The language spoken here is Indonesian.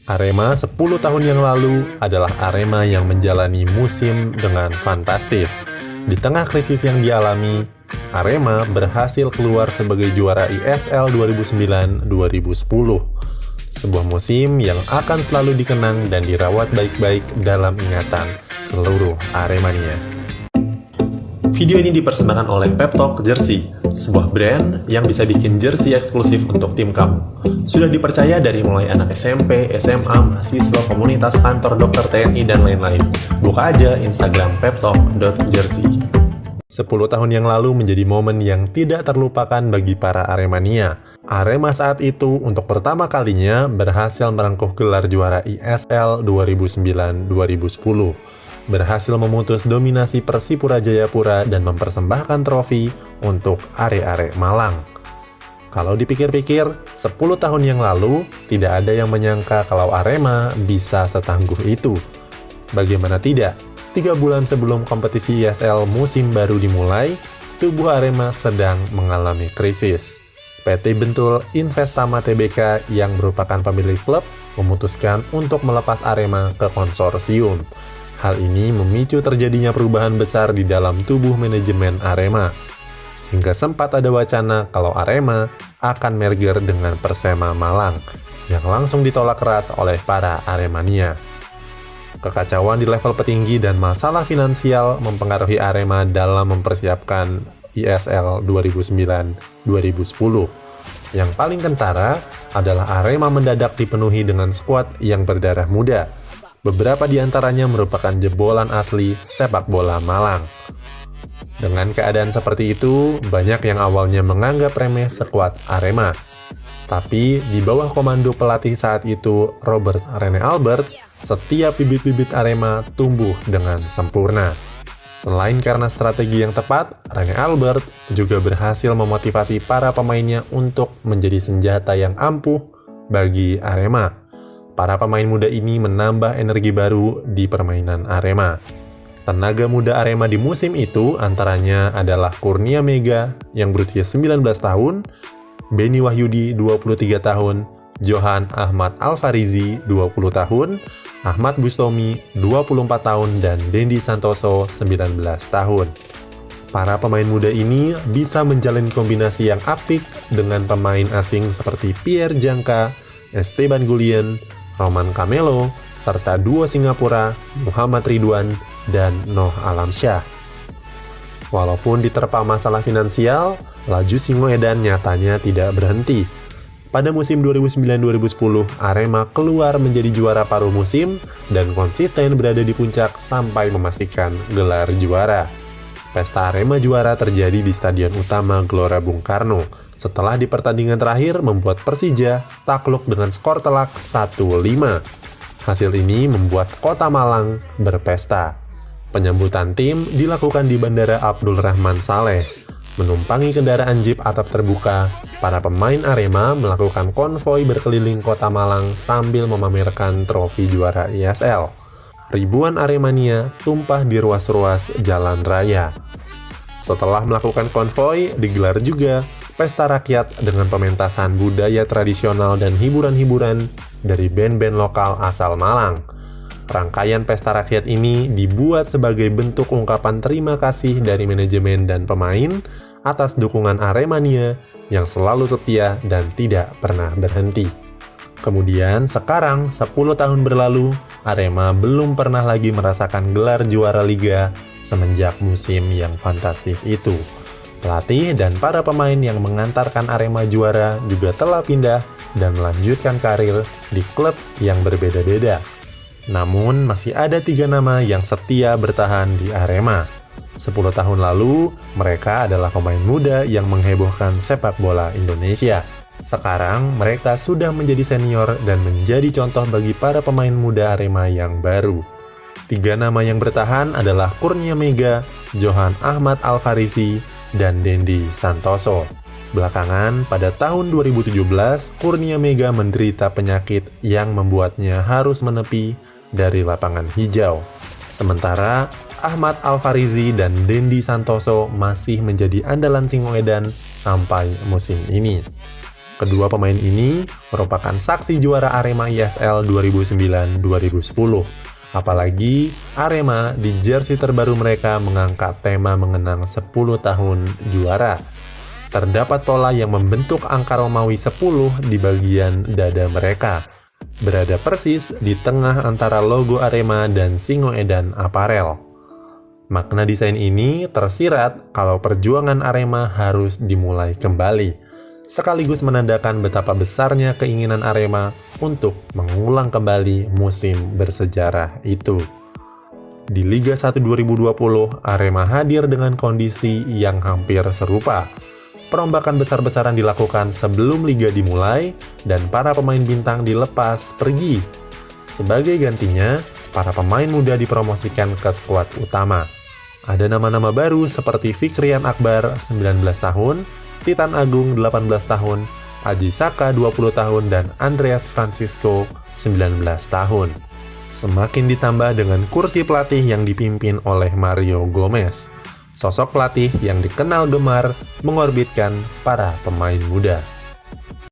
Arema 10 tahun yang lalu adalah Arema yang menjalani musim dengan fantastis. Di tengah krisis yang dialami, Arema berhasil keluar sebagai juara ISL 2009-2010. Sebuah musim yang akan selalu dikenang dan dirawat baik-baik dalam ingatan seluruh Aremania. Video ini dipersembahkan oleh Peptalk Jersey, sebuah brand yang bisa bikin jersey eksklusif untuk tim kamu. Sudah dipercaya dari mulai anak SMP, SMA, mahasiswa, komunitas, kantor, dokter, TNI, dan lain-lain. Buka aja Instagram peptalk.jersey. 10 tahun yang lalu menjadi momen yang tidak terlupakan bagi para Aremania. Arema saat itu untuk pertama kalinya berhasil merengkuh gelar juara ISL 2009-2010. Berhasil memutus dominasi Persipura Jayapura dan mempersembahkan trofi untuk Are-Are Malang. Kalau dipikir-pikir, 10 tahun yang lalu, tidak ada yang menyangka kalau Arema bisa setangguh itu. Bagaimana tidak? 3 bulan sebelum kompetisi ISL musim baru dimulai, tubuh Arema sedang mengalami krisis. PT Bentul Investama Tbk yang merupakan pemilik klub memutuskan untuk melepas Arema ke konsorsium. Hal ini memicu terjadinya perubahan besar di dalam tubuh manajemen Arema. Hingga sempat ada wacana kalau Arema akan merger dengan Persema Malang, yang langsung ditolak keras oleh para Aremania. Kekacauan di level petinggi dan masalah finansial mempengaruhi Arema dalam mempersiapkan ISL 2009-2010. Yang paling kentara adalah Arema mendadak dipenuhi dengan skuad yang berdarah muda. Beberapa di antaranya merupakan jebolan asli sepak bola Malang. Dengan keadaan seperti itu, banyak yang awalnya menganggap remeh skuad Arema. Tapi di bawah komando pelatih saat itu, Robert Rene Albert, setiap bibit-bibit Arema tumbuh dengan sempurna. Selain karena strategi yang tepat, Rene Albert juga berhasil memotivasi para pemainnya untuk menjadi senjata yang ampuh bagi Arema. Para pemain muda ini menambah energi baru di permainan Arema. Tenaga muda Arema di musim itu antaranya adalah Kurnia Mega yang berusia 19 tahun, Beni Wahyudi 23 tahun, Johan Ahmad Alfarizi 20 tahun, Ahmad Bustomi 24 tahun, dan Dendi Santoso 19 tahun. Para pemain muda ini bisa menjalin kombinasi yang apik dengan pemain asing seperti Pierre Jangka, Esteban Gullien, Roman Camelo, serta duo Singapura, Muhammad Ridwan, dan Noh Alamsyah. Walaupun diterpa masalah finansial, laju Singoedan nyatanya tidak berhenti. Pada musim 2009-2010, Arema keluar menjadi juara paruh musim dan konsisten berada di puncak sampai memastikan gelar juara. Pesta Arema juara terjadi di Stadion Utama Gelora Bung Karno. Setelah di pertandingan terakhir membuat Persija takluk dengan skor telak 1-5. Hasil ini membuat Kota Malang berpesta. Penyambutan tim dilakukan di Bandara Abdul Rahman Saleh. Menumpangi kendaraan jeep atap terbuka, para pemain Arema melakukan konvoi berkeliling Kota Malang sambil memamerkan trofi juara ISL. Ribuan Aremania tumpah di ruas-ruas jalan raya. Setelah melakukan konvoi, digelar juga pesta rakyat dengan pementasan budaya tradisional dan hiburan-hiburan dari band-band lokal asal Malang. Rangkaian pesta rakyat ini dibuat sebagai bentuk ungkapan terima kasih dari manajemen dan pemain atas dukungan Aremania yang selalu setia dan tidak pernah berhenti. Kemudian sekarang 10 tahun berlalu, Arema belum pernah lagi merasakan gelar juara liga semenjak musim yang fantastis itu. Pelatih dan para pemain yang mengantarkan Arema juara juga telah pindah dan melanjutkan karir di klub yang berbeda-beda. Namun masih ada 3 nama yang setia bertahan di Arema. 10 tahun lalu, mereka adalah pemain muda yang menghebohkan sepak bola Indonesia. Sekarang mereka sudah menjadi senior dan menjadi contoh bagi para pemain muda Arema yang baru. 3 nama yang bertahan adalah Kurnia Mega, Johan Ahmad Alfarizi, dan Dendi Santoso. Belakangan, pada tahun 2017, Kurnia Mega menderita penyakit yang membuatnya harus menepi dari lapangan hijau. Sementara, Ahmad Alfarizi dan Dendi Santoso masih menjadi andalan Singoedan sampai musim ini. Kedua pemain ini merupakan saksi juara Arema ISL 2009-2010. Apalagi Arema di jersey terbaru mereka mengangkat tema mengenang 10 tahun juara. Terdapat pola yang membentuk angka Romawi 10 di bagian dada mereka, berada persis di tengah antara logo Arema dan Singoedan Apparel. Makna desain ini tersirat kalau perjuangan Arema harus dimulai kembali, sekaligus menandakan betapa besarnya keinginan Arema untuk mengulang kembali musim bersejarah itu. Di Liga 1 2020, Arema hadir dengan kondisi yang hampir serupa. Perombakan besar-besaran dilakukan sebelum liga dimulai dan para pemain bintang dilepas pergi. Sebagai gantinya, para pemain muda dipromosikan ke skuad utama. Ada nama-nama baru seperti Fikrian Akbar 19 tahun, Titan Agung 18 tahun, Aji Saka 20 tahun, dan Andreas Francisco 19 tahun. Semakin ditambah dengan kursi pelatih yang dipimpin oleh Mario Gomez, sosok pelatih yang dikenal gemar mengorbitkan para pemain muda.